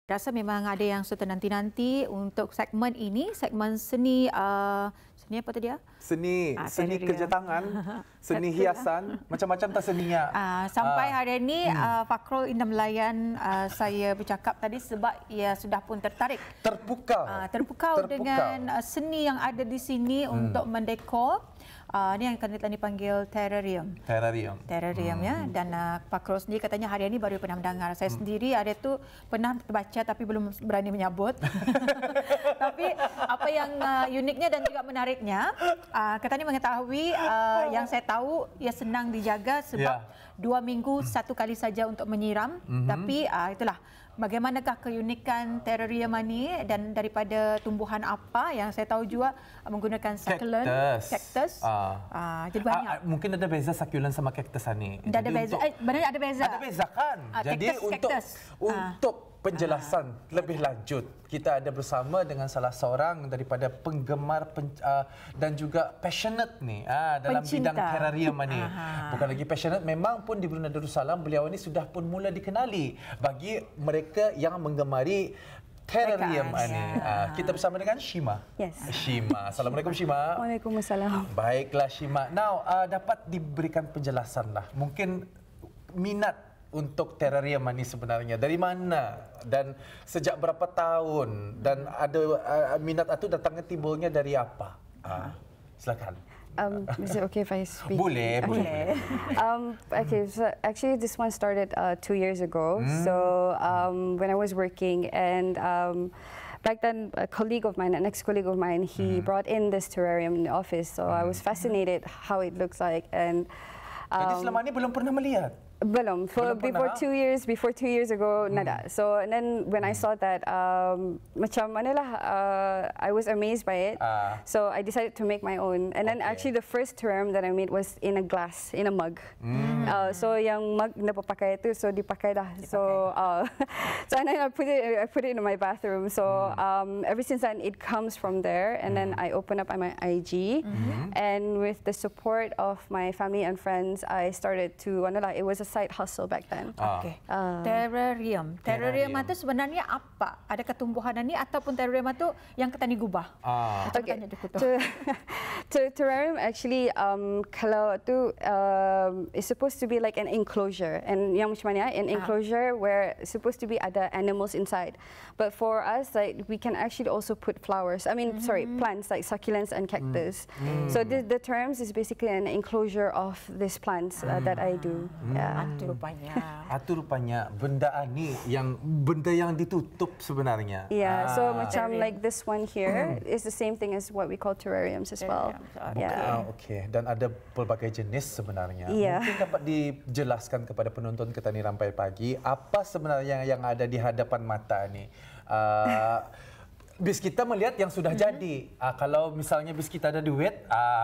Rasa memang ada yang sudah nanti-nanti untuk segmen ini, segmen seni seni apa tadi ya? Seni kerja tangan, seni hiasan, macam-macam tak seninya. Sampai hari ini Fakrul Indah Melayan saya bercakap tadi sebab ia sudah pun terpukau dengan seni yang ada di sini untuk mendekor. Ini yang akan dipanggil terrarium. Terrarium ya. Dan Fakrul sendiri katanya hari ini baru pernah mendengar. Saya sendiri ada tu pernah baca tapi belum berani menyebut. Tapi apa yang uniknya dan juga menariknya, katanya mengetahui yang saya tahu ia senang dijaga sebab 2 minggu 1 kali saja untuk menyiram. Tapi itulah bagaimanakah keunikan terrarium ini dan daripada tumbuhan apa yang saya tahu juga menggunakan succulent, cactus. Jadi banyak. Mungkin ada beza succulent sama cactus ni. Ada beza. Sebenarnya ada beza. Ada beza kan? Jadi untuk penjelasan lebih lanjut, kita ada bersama dengan salah seorang daripada penggemar dan juga passionate ni dalam bidang terrarium ni. Bukan lagi passionate, memang pun di Brunei Darussalam beliau ini sudah pun mula dikenali bagi mereka yang menggemari terrarium ni. Kita bersama dengan Shima. Yes. Shima. Assalamualaikum Shima. Waalaikumsalam. Baiklah Shima. Now dapat diberikan penjelasan lah. Mungkin minat untuk terrarium ini sebenarnya dari mana dan sejak berapa tahun dan ada minat itu datangnya timbulnya dari apa? Silakan. Is it okay if I speak? Boleh. Okay, so actually this one started 2 years ago. So when I was working and back then a colleague of mine, an ex-colleague of mine, he brought in this terrarium in the office. So I was fascinated how it looks like and jadi selama ini belum pernah melihat? Belum. Before 2 years ago, nada. So and then when I saw that, macam mana lah, I was amazed by it. So I decided to make my own. And then actually the first terrarium that I made was in a glass, in a mug. So yang mug na papakai itu, so dipakai dah. So so and then I put it in my bathroom. So ever since then it comes from there. And then I opened up my IG, and with the support of my family and friends, I started to it was a side hustle back then. Terrarium itu sebenarnya apa? Adakah tumbuhan ini ataupun terrarium itu yang kita gubah? Okay. Terrarium actually kalau itu is supposed to be like an enclosure, and yang macam mana? An enclosure where supposed to be ada animals inside. But for us, like we can actually also put flowers. I mean, sorry, plants like succulents and cactus. So the terrarium is basically an enclosure of these plants that I do. Itu rupanya benda ni benda yang ditutup sebenarnya. Yeah, so macam like this one here is the same thing as what we call terrariums as well. Okay. Dan ada pelbagai jenis sebenarnya. Mungkin dapat dijelaskan kepada penonton kita ni Rampai Pagi apa sebenarnya yang ada di hadapan mata ni. Bis kita melihat yang sudah jadi. Kalau misalnya bis kita ada duit,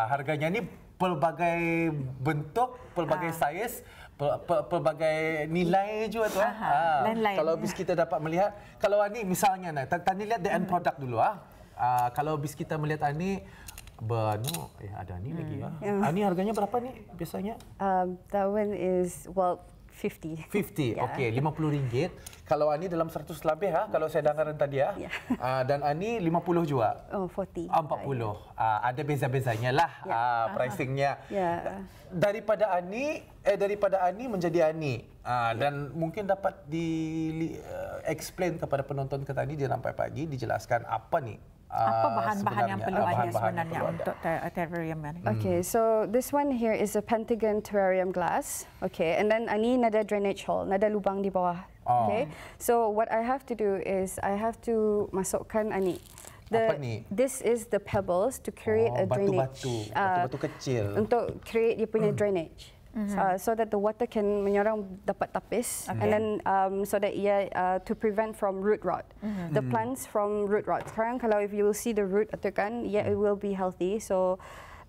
harganya ni pelbagai bentuk, pelbagai saiz, pelbagai nilai juga tu. Kalau bis kita dapat melihat, kalau ini misalnya, tadi lihat the end product dulu. Kalau bis kita melihat ini, ada ni lagi. Ini harganya berapa ni biasanya? That one is 50. 50, okey, RM50. Kalau ani dalam 100 lebih kalau saya dengar tadi dan ani 50 juga. 40. 40. Ada beza-bezanya lah pricingnya. Daripada ani menjadi ani. Dan mungkin dapat explain kepada penonton kita ni di Rampai Pagi, dijelaskan apa ni? Apa bahan-bahan yang perlu ada sebenarnya untuk terrarium ini? Okay, so this one here is a pentagon terrarium glass. Okay, and then ani nada drainage hole, nada lubang di bawah. Okay, so what I have to do is I have to masukkan ani. This is the pebbles to create a drainage. Batu-batu kecil. Untuk create dia punya drainage. So that the water can menyorang dapat tapis, and then so that to prevent from root rot, the plants from root rot. Sekarang kalau if you will see the root itu kan, it will be healthy. So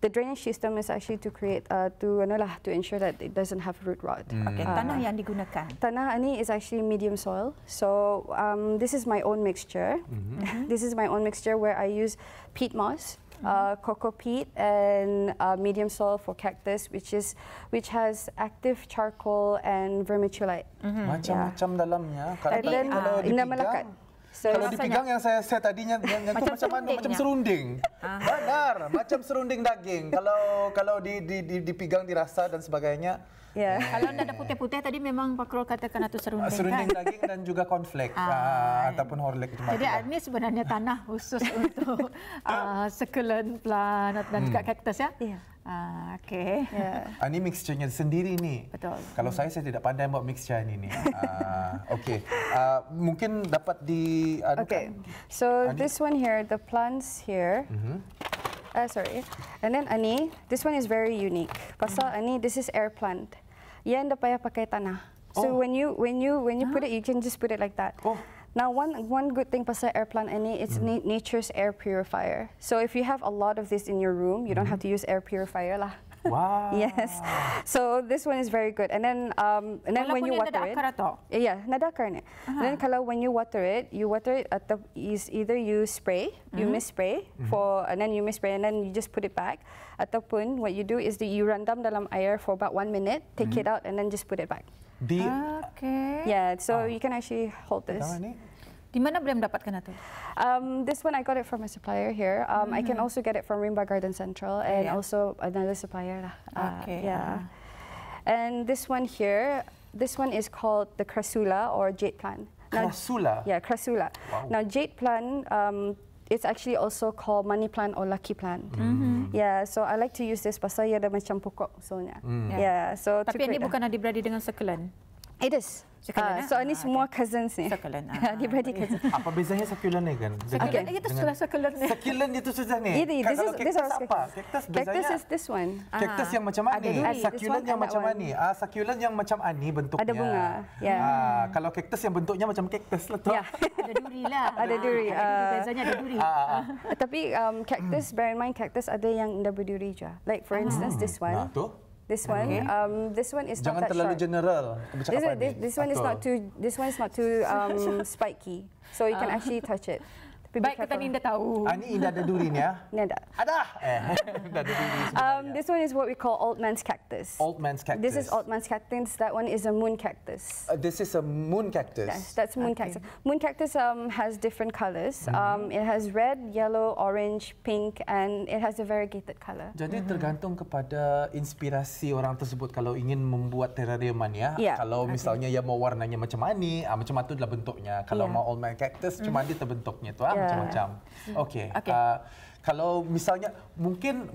the drainage system is actually to create to ensure that it doesn't have root rot. Tanah yang digunakan. Tanah ini is actually medium soil. So this is my own mixture. This is my own mixture where I use peat moss, cocoa peat, and medium soil for cactus, which has active charcoal and vermiculite. Macam-macam dalamnya. And then indah melekat. So kalau dipegang yang saya tadinya yang macam mana? Macam serunding. Benar, macam serunding daging. Kalau dipegang dirasa dan sebagainya. Yeah. Kalau ada putih-putih tadi memang Pak Krol katakan itu serunding. Serunding daging dan juga cornflake ataupun horlick. Jadi ini sebenarnya tanah khusus untuk succulent plant dan juga cactus ya. Iya. Okey. Ini mixture-nya sendiri ni. Betul. Kalau saya tidak pandai buat mixture ini. Okey. Mungkin dapat di Okay. So this one here, the plants here. Sorry. And then ani, this one is very unique. Pasal ani, this is air plant. Yan dah payah pakai tanah. So when you put it, you can just put it like that. Now one good thing pasal air plant ini, it's nature's air purifier. So if you have a lot of this in your room, you don't have to use air purifier lah. Wow. Yes. So this one is very good. And then when you water it, nada akar ni. Then kalau when you water it at the either you spray, you misspray and then you just put it back. Ataupun what you do is you rendam dalam air for about 1 minute, take it out and then just put it back. Okay. Yeah, so you can actually hold this. Di mana boleh mendapatkan itu? This one I got it from a supplier here. I can also get it from Rimba Garden Central and also another supplier lah. Okay. Yeah. And this one here, this one is called the Crassula or jade plant. Crassula? Yeah, Crassula. Wow. Now jade plant, it's actually also called money plant or lucky plant. Yeah, so I like to use this pasal ia ada macam pokok soalnya. Yeah, so tapi ini bukan adik-beradik dengan succulent. It is. So ini semua cousins ni. Succulent. Adik-beradik cousins. Apa bezanya succulent ni kan? Succulent itu sudah succulent ni. Succulent itu susah ni. This is apa? Cactus is this one. Cactus yang macam ani. Succulent yang macam ani. Succulent yang macam ani bentuknya. Ada bunga. Yeah. Kalau cactus yang bentuknya macam cactus lah tu. Ada duri lah. Ada duri. Bezanya ada duri. Tapi cactus, bear in mind cactus ada yang tidak berduri je. Like for instance this one. Nah, tu. This one is jangan not that terlalu short. general. This one is not too spiky, so you can actually touch it. Baik, kita Indah tahu. Ini Indah ada duri ni ya? Ini ada. Ada. Indah ada duri sebenarnya. This one is what we call old man's cactus. Old man's cactus. This is old man's cactus. That one is a moon cactus. This is a moon cactus. Yes, that's moon cactus. Moon cactus has different colors. It has red, yellow, orange, pink, and it has a variegated color. Jadi tergantung kepada inspirasi orang tersebut kalau ingin membuat terrariuman ya. Kalau misalnya ia mau warnanya macam ni, macam itu adalah bentuknya. Kalau mau old man cactus, cuma dia terbentuknya tu macam-macam. Okey. Kalau misalnya mungkin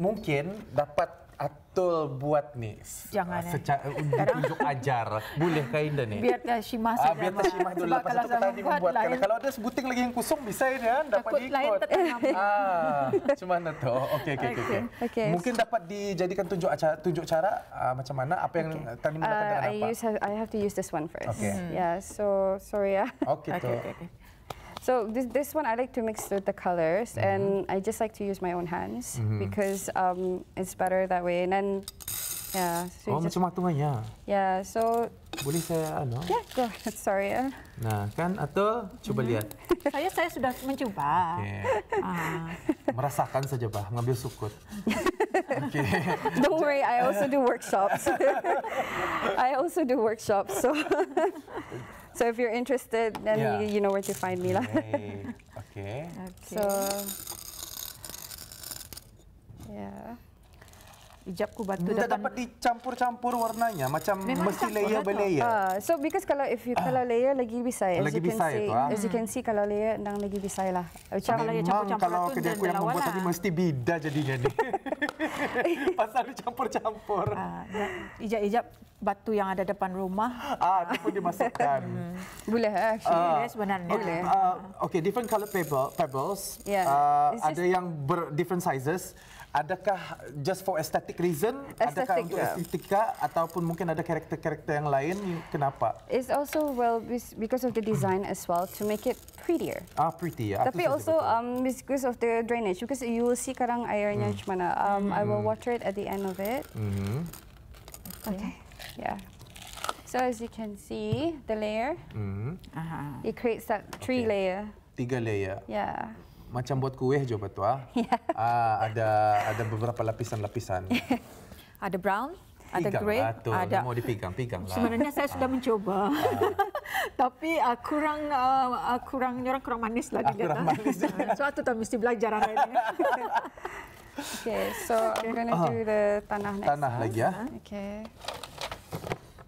dapat Atul buat ni. Jangan tunjuk ajar. Bolehkah Indah ni? Biar Syimah saja. Biar Syimah dulu lepas itu kita membuatkan. Kalau ada sebuting lagi yang kosong bisa ini kan dapat diikut. Cuma mana tu? Okey. Mungkin dapat dijadikan tunjuk cara macam mana apa yang tadi menggunakan dengan apa? I have to use this one first. Okay. Yeah, so sorry ya. Okay. So this one I like to mix with the colors, and I just like to use my own hands because it's better that way. And then so macam matungnya. Yeah, so boleh saya Yeah, go ahead. Sorry ya. Nah, kan atau coba lihat. Saya sudah mencuba. Okay. Merasakan saja bah, ngambil sukut. Okay. Don't worry, I also do workshops. So if you're interested, then you know where to find me lah. Okay. So yeah. Ijabku batu depan. Dapat dicampur-campur warnanya macam mesti layer berlayer. So because kalau layer lagi bisa, as you can see kalau layer endang lagi bisa lah. Memang kalau kedai aku yang membuat tadi mesti bida jadinya ni. Pasal dicampur-campur. Ijab batu yang ada depan rumah. Itu pun dimasukkan. Boleh actually. Sebenarnya. Okay, different color pebbles. Ada yang different sizes. Adakah just for aesthetic reason? Adakah untuk estetika ataupun mungkin ada karakter-karakter yang lain? Kenapa? It's also because of the design as well to make it prettier. Pretty ya. Tapi also because of the drainage, because you will see kadang airnya macam mana. I will water it at the end of it. Okay. Yeah. So as you can see, the layer, it creates that 3 layer. 3 layer. Yeah. Macam buat kuih je betul ah. Ada beberapa lapisan-lapisan. Ada brown? ada grey, ada. Mau dipegang lah. Sebenarnya saya sudah mencoba, tapi kurang manis lah dilihat. Kurang manis. Suatu tak mesti belajar hari ini. Okay, so I'm gonna do the tanah next. Tanah lagi ya. Okay.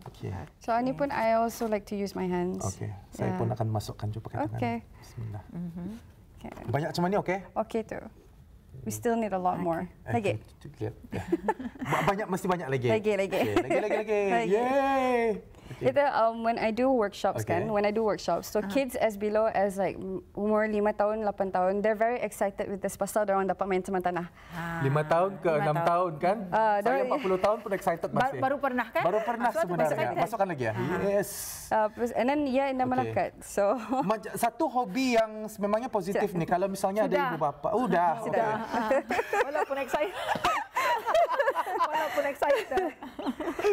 Okay. So ini pun I also like to use my hands. Okay. Saya pun akan masukkan juga pakai tangan. Okay. Bismillah. Okay. Banyak macam ni, okay? Okay tu. We still need a lot more. Lagi. Banyak, mesti banyak lagi. Lagi. Okay, lagi. Yay! Okay. Itu when I do workshops so kids as below as like umur 5 tahun, 8 tahun, they're very excited with this pasal orang dapat main sama tanah. 5 tahun ke 6 tahun kan? Saya 40 tahun pun excited masih. Baru pernah kan? Baru pernah sebenarnya. Masukkan lagi ya? Yes. And then ina malakat. So satu hobi yang memangnya positif nih kalau misalnya ada ibu bapa. Sudah. Walaupun excited.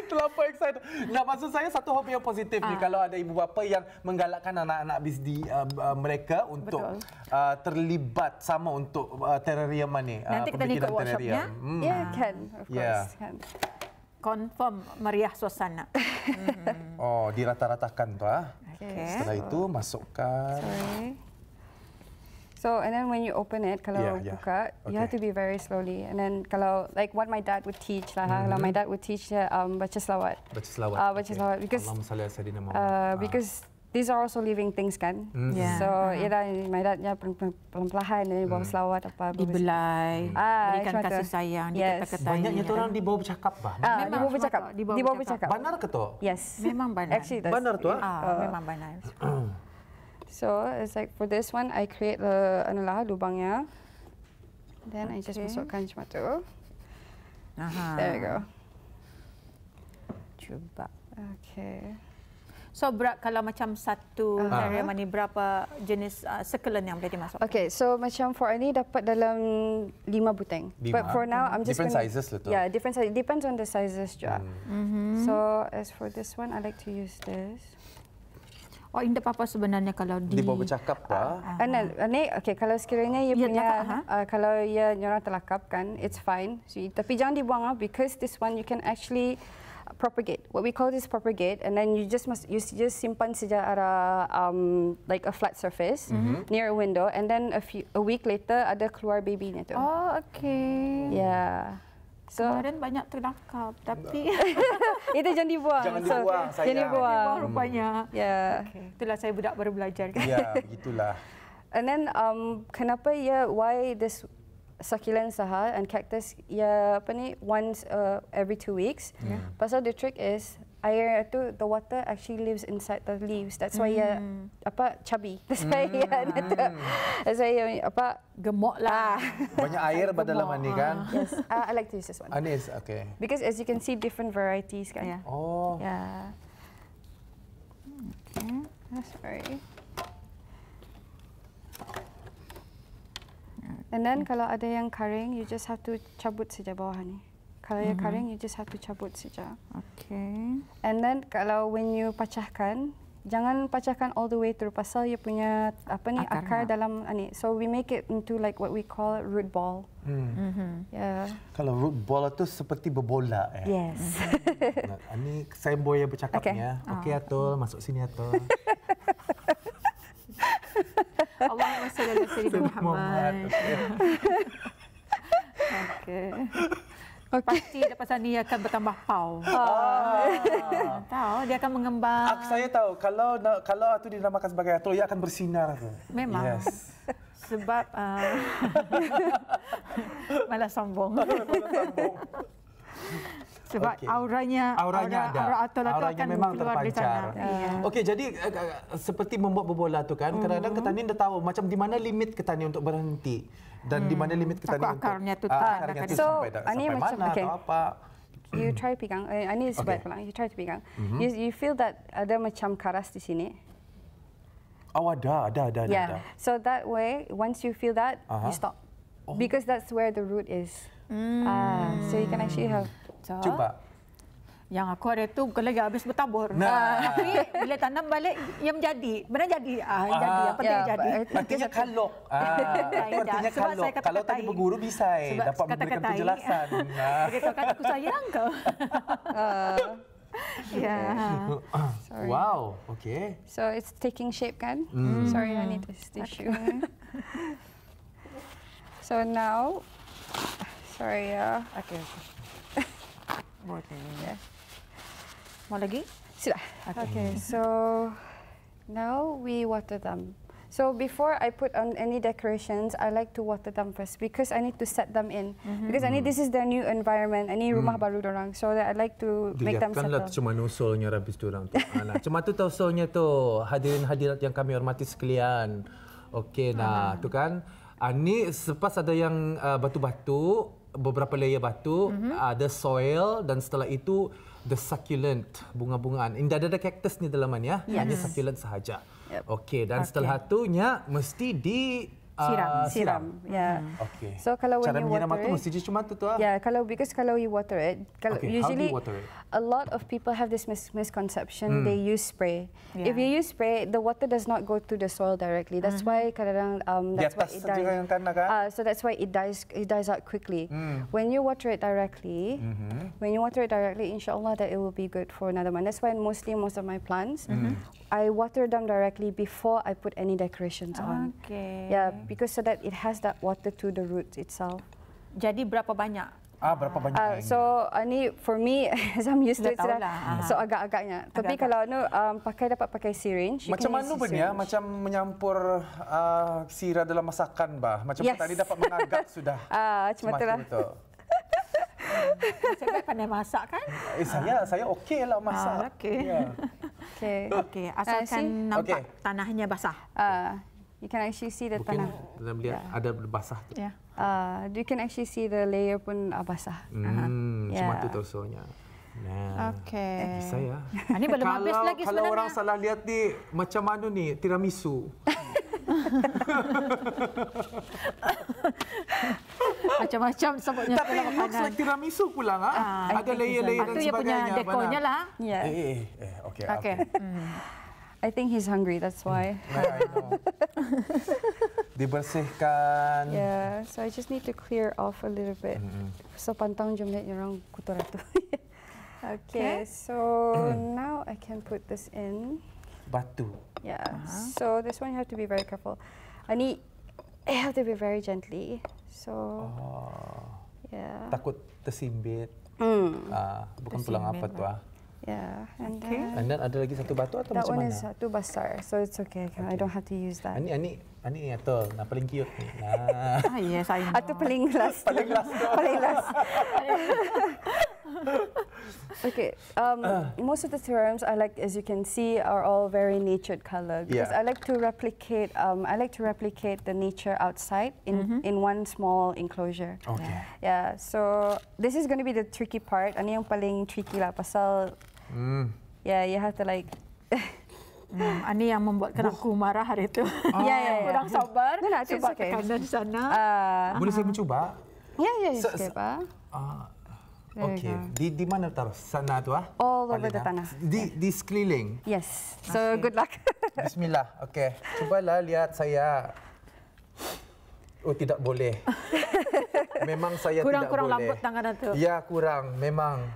Terlampau excited. Nah, maksud saya satu hobi yang positif nih kalau ada ibu bapa yang menggalakkan anak-anak bisdi mereka untuk terlibat sama untuk terrarium ni. Nanti kita ikut workshopnya. Yeah, can. Of course, can. Confirm meriah suasana. Oh, dirata-ratakan tu Okay. Setelah itu masukkan. Sorry. So and then when you open it, kalau buka, you have to be very slowly. And then kalau like what my dad would teach lah, my dad would teach baca selawat. Baca selawat. Baca selawat because these are also living things kan. So my dadnya pelan-pelan dan bawa selawat apa. Dibelai, berikan kasih sayang, dikata-katai. Banyaknya tu orang dibawa bercakap bah. Dibawa bercakap. Benar ke tu? Yes. Memang benar. Actually, benar tu? Memang benar. So it's like for this one, I create lubangnya. Then I just masukkan cuma tu. There you go. Cuba. Okay. So kalau macam satu terrarium ni berapa jenis sekelen yang boleh dimasukkan? Okay, so macam for ini dapat dalam 5 buteng. But for now, I'm just different sizes lah tu. Yeah, different sizes. Depends on the sizes juga. So as for this one, I like to use this. Oh, indah apa sebenarnya kalau dibawa bercakap lah. Ni okay, kalau sekiranya ia punya kalau ia nyorang terlakap kan, it's fine. So, tapi jangan dibuang because this one you can actually propagate. What we call this propagate, and then you just simpan saja arah like a flat surface near a window, and then a week later ada keluar babynya tu. Oh, okay. Yeah. So, kemarin banyak terlakap, tapi itu jangan dibuang. Jangan dibuang, sayang. Jangan dibuang rupanya. Yeah. Okay. Itulah saya budak baru belajar. Ya, begitulah. And then kenapa why this succulent saha and cactus once every 2 weeks? Pasal the trick is air itu, the water actually lives inside the leaves. That's why chubby. That's why that's why gemuk lah. Banyak air dalam ni kan? Yes, I like to use this one. Anis, okay. Because as you can see, different varieties kan. Yeah. Oh. Yeah. Okay. Sorry. And then kalau ada yang kering, you just have to cabut saja bawah ni. Kalau yang kering, you just have to cabut saja. Okay. And then kalau when you pecahkan, jangan pecahkan all the way through pasal ia punya akar dalam ni. So we make it into like what we call root ball. Yeah. Kalau root ball itu seperti berbola. Yes. Ini saya boleh bercakapnya. Okey Atul, masuk sini Atul. Allahumma salli ala sayyidina Muhammad. Okey. Pasti lepas ni akan bertambah pau. Tahu dia akan mengembang. Saya tahu kalau itu dinamakan sebagai Atul, ia akan bersinar. Memang. Yes. Sebab malah sombong. Sebab auranya ada. Aura Atul akan memang keluar dari sana. Okey, jadi seperti membuat berbola tu kan, kadang-kadang ketani dah tahu macam di mana limit ketani untuk berhenti dan di mana limit ketani untuk akarnya tu sampai mana atau apa. You try pegang. Ini sebab you try to pegang. You feel that ada macam karas di sini. Oh, ada. Yeah. So that way, once you feel that, you stop. Because that's where the root is. So you can actually have. Cuba. Yang aku ada tu bukan lagi habis bertabur. Tapi bila tanam balik, ia menjadi. Benar jadi. Jadi. Yang penting jadi. Artinya kalok. Artinya kalok. Kalau tadi berguru bisa dapat memberikan penjelasan. Begitu kata aku sayang kau. Wow. Okay. So it's taking shape kan? Sorry, I need this tissue. So now, sorry ya. Okay. Boleh. Mau lagi? Sudah. Okay. So now we water them. So before I put on any decorations, I like to water them first because I need to set them in. Because I need this is their new environment. Ini rumah baru dorang. So that I like to make them settle. Dilihatkanlah cuma usulnya habis dorang tu. Cuma tu usulnya tu. Hadirin hadirat yang kami hormati sekalian. Okey, nah tu kan. Ni selepas ada yang batu-batu, beberapa layer batu, ada soil dan setelah itu the succulent, bunga-bungaan. Ini ada cactus ni dalaman ya. Hanya succulent sahaja. Okey, dan setelah itunya mesti siram. Yeah. Okay. So kalau when cara you water menyiram itu mesti cuma tu ah. Yeah, because kalau you water it, usually water it? A lot of people have this misconception. They use spray. Yeah. If you use spray, the water does not go to the soil directly. That's why kadang that's why it dies. So that's why it dies out quickly. When you water it directly, inshallah that it will be good for another month. That's why most of my plants, I water them directly before I put any decorations on. Okay. Yeah, because so that it has that water to the roots itself. Jadi berapa banyak? Berapa banyak? So ni for me, as I'm used to it, so agak-agaknya. Tapi kalau dapat pakai syringe. Macam mana pun ya, macam menyampur sirah dalam masakan bah. Macam tadi dapat mengagak sudah. Macam itulah. Saya pandai masak kan? Saya okey lah masak. Okey. Asalkan nampak tanahnya basah. You can actually see the tanah. Dalam lihat ada basah tu. You can actually see the layer pun basah. Cuma tu tosonya. Nah. Okey. Bisa ya. Ini belum habis lagi sebenarnya. Kalau orang salah lihat ni macam mana ni tiramisu. Macam-macam sebutnya. Tapi looks like tiramisu pula ada layer-layer dan sebagainya. Itu dia punya dekornya lah. Okey. I think he's hungry, that's why. I know. Dibersihkan. Yeah, so I just need to clear off a little bit. So pantang jom lihat orang kotor tu. Okay, so now I can put this in. Batu. Yeah. So this one you have to be very careful. I have to be very gently. So. Yeah. Takut tersimbit. Bukan tulang apa tu Yeah, and then ada lagi satu batu atau that macam one mana? is satu besar, so it's okay. I don't have to use that. Ini atau paling cute ni. Yes, I know. Atau paling last. paling last. Okay. Most of the cerams I like, as you can see, are all very natured color because I like to replicate. The nature outside in one small enclosure. Okay. Yeah. So this is going to be the tricky part. Ani yang paling tricky lah, pasal. Yeah, you have to like. Ini yang membuatkan aku marah hari itu. Kurang sabar. Sebab tekanan di sana. Boleh saya mencuba? Yeah, it's okay, Pak. Okey. Di mana taruh? Sana tu All over the tanah. Di sekeliling? Yes. So good luck. Bismillah. Okey. Cubalah lihat saya. Oh, tidak boleh. Memang saya tidak boleh. Kurang lambut tangan itu. Ya, kurang. Memang.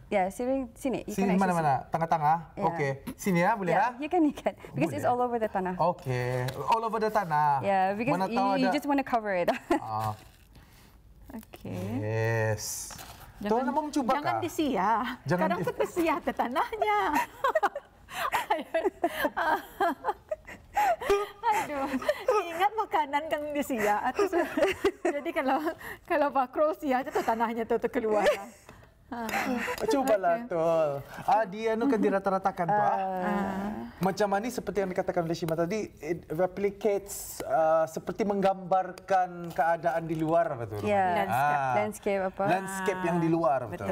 Ya, sini. Sini mana-mana? Tengah-tengah? Okey. Sini ya, boleh ya? You can. Because it's all over the tanah. Okey. All over the tanah. Yeah, because you just want to cover it. Okey. Yes. Tuan mau mencuba kah? Jangan disiah. Kadang tu tersiah ke tanahnya. Aduh, ingat makanan kan disiah. Jadi kalau Fakro siah tu tanahnya tu keluar. Cubalah Tol. Dia kan dirata-ratakan tu. Macam mana seperti yang dikatakan oleh Shima tadi, it replicates seperti menggambarkan keadaan di luar, betul? Yeah. Landscape apa? Landscape yang di luar, betul.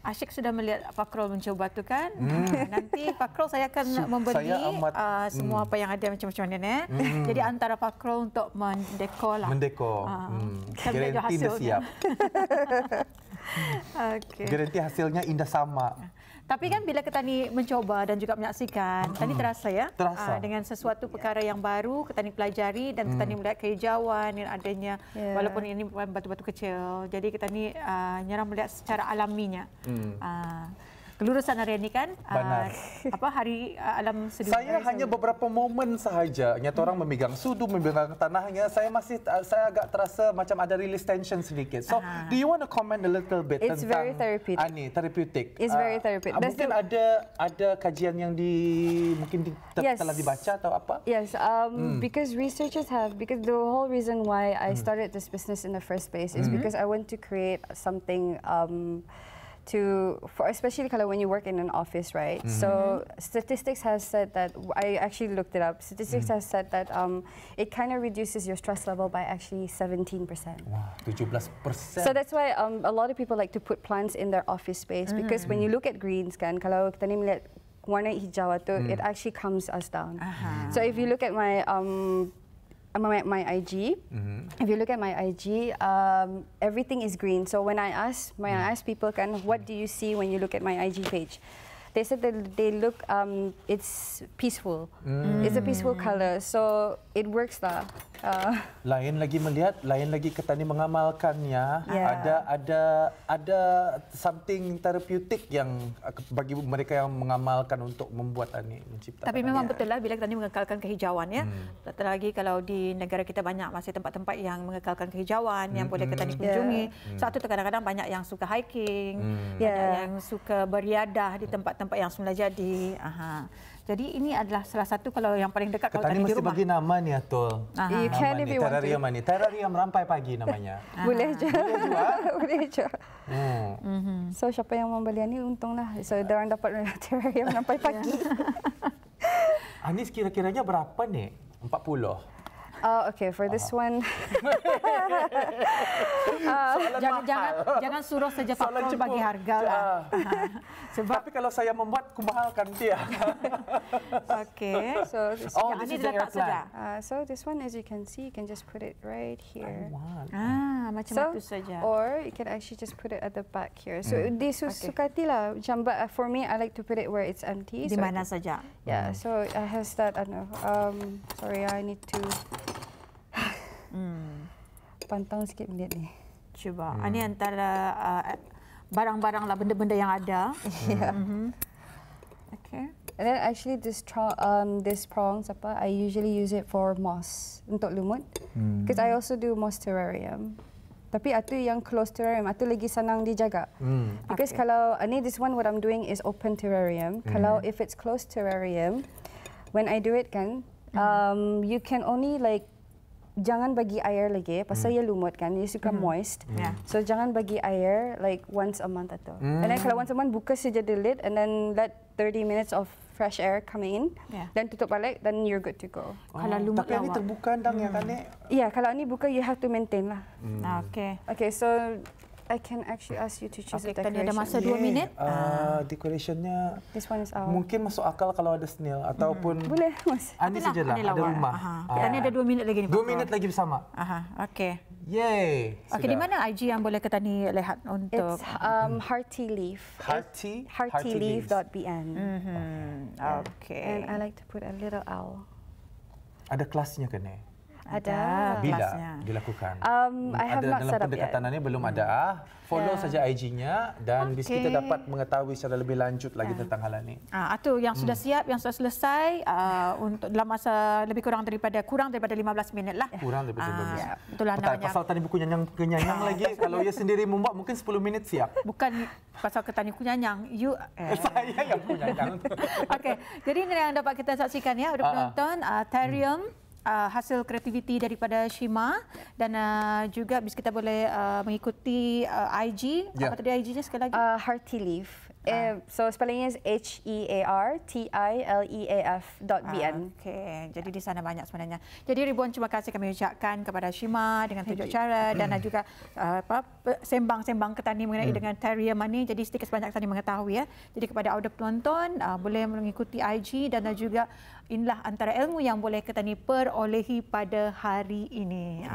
Asyik sudah melihat Fakrul mencoba tu kan. Nanti Fakrul saya akan memberi semua apa yang ada macam-macam ni. Jadi antara Fakrul untuk mendekor lah. Mendekor. Garanti dah siap. Okay. Garanti hasilnya indah sama. Tapi kan bila kita ni mencoba dan juga menyaksikan, kita ni terasa ya. Terasa. Dengan sesuatu perkara yang baru, kita ni pelajari dan kita ni melihat kehijauan yang adanya. Walaupun ini bukan batu-batu kecil. Jadi kita ni nyerang melihat secara alaminya. Kelurusan hari ini kan hari alam sedunia. Saya hanya beberapa momen sahaja nyata orang memegang sudu, memegang tanahnya, saya agak terasa macam ada release tension sedikit. So do you want to comment a little bit It's tentang very therapeutic. Therapeutic. It's very therapeutic. Mungkin ada kajian yang telah dibaca atau apa? Yes, because researchers because the whole reason why I started this business in the first place is because I want to create something especially when you work in an office, right? So statistics has said that, I actually looked it up, statistics has said that it kind of reduces your stress level by actually 17%. Wow, 17%. So that's why a lot of people like to put plants in their office space, because when you look at greens kan, kalau kita ni melihat warna hijau tu, it actually calms us down. So if you look at my IG, if you look at my IG, everything is green. So when I ask people, what do you see when you look at my IG page? They said that they look, it's peaceful. It's a peaceful color, so it works lah. Lain lagi melihat, lain lagi kita ni mengamalkannya. Ada something therapeutic yang bagi mereka yang mengamalkan untuk membuat ini menciptakan. Tapi memang betul lah bila kita ni mengekalkan kehijauan ya. Terlagi kalau di negara kita banyak masih tempat-tempat yang mengekalkan kehijauan yang boleh kita ni kunjungi. Satu kadang-kadang banyak yang suka hiking, banyak yang suka beriadah di tempat-tempat yang semula jadi. Jadi ini adalah salah satu kalau yang paling dekat kalau tadi di rumah. Mesti bagi nama ni Atul. You can if you want to. Terrarium ni. Terrarium Rampai Pagi namanya. Boleh je. Boleh je. So siapa yang membeli ni untunglah. So diorang dapat terrarium Rampai Pagi. Anis kira-kiranya berapa ni? 40. Okay, for this one. Jangan suruh saja Fakrul bagi harga lah. Tapi kalau saya membuat, aku mahalkan dia. Okay. So ini diletak saja. So this one, as you can see, you can just put it right here. Macam itu saja. Or you can actually just put it at the back here. So disukati lah. But for me, I like to put it where it's empty. Di mana saja. Yeah. So it has that. Sorry, I need to. Pantang sikit melihat ni. Cuba. Ini antara barang-barang lah, benda-benda yang ada. Okay. And then actually this prongs I usually use it for moss untuk lumut. Because I also do moss terrarium. Tapi atu yang closed terrarium, atu lagi senang dijaga. Because kalau this one what I'm doing is open terrarium. Kalau if it's closed terrarium, when I do it kan, you can only jangan bagi air lagi, pasal ia lumut kan, ia suka moist. So jangan bagi air once a month atau. And then kalau once a month buka saja the lid and then let 30 minutes of fresh air come in. Dan tutup balik, then you're good to go. Kalau lumut tapi ini terbuka ndang ya kan ni? Yeah, kalau ini buka you have to maintain lah. Okay, so I can actually ask you to choose a decoration. Tadi ada masa 2 minit. Decorationnya this one is mungkin masuk akal kalau ada snail ataupun boleh mas. Ini sajalah ada rumah. Ini ada 2 minit lagi ni. 2 minit lagi bersama. Okay. Yay. Okay, di mana IG yang boleh kita ni lihat untuk? It's Hearty Leaf. Heartyleaf.bn. Okay. And I like to put a little owl. Ada kelasnya kan ni? Ada. Bila dilakukan? I have not set up yet. Dalam pendekatan ini belum ada. Follow saja IG-nya dan kita dapat mengetahui secara lebih lanjut lagi tentang hal ini. Itu yang sudah siap, yang sudah selesai untuk dalam masa kurang daripada 15 minit lah. Kurang daripada 15 minit. Itulah namanya. Pasal tadi buku nyanyang lagi. Kalau ia sendiri membuat mungkin 10 minit siap. Bukan pasal ketani kunyanyang. Saya yang kunyanyang. Okey. Jadi ini yang dapat kita saksikan ya, untuk penonton terrarium. Hasil kreativiti daripada Shima dan juga bisa kita boleh mengikuti IG. Apa tadi IG-nya sekali lagi? Hearty Leaf. So spellingnya is HEARTILEAF.BN. Okey, jadi di sana banyak sebenarnya. Jadi ribuan terima kasih kami ucapkan kepada Shima dengan tunjuk cara dan juga sembang-sembang ketani mengenai dengan Terrarium ni. Jadi sedikit sebanyak tadi mengetahui ya. Jadi kepada audio penonton boleh mengikuti IG dan juga inilah antara ilmu yang boleh ketani perolehi pada hari ini.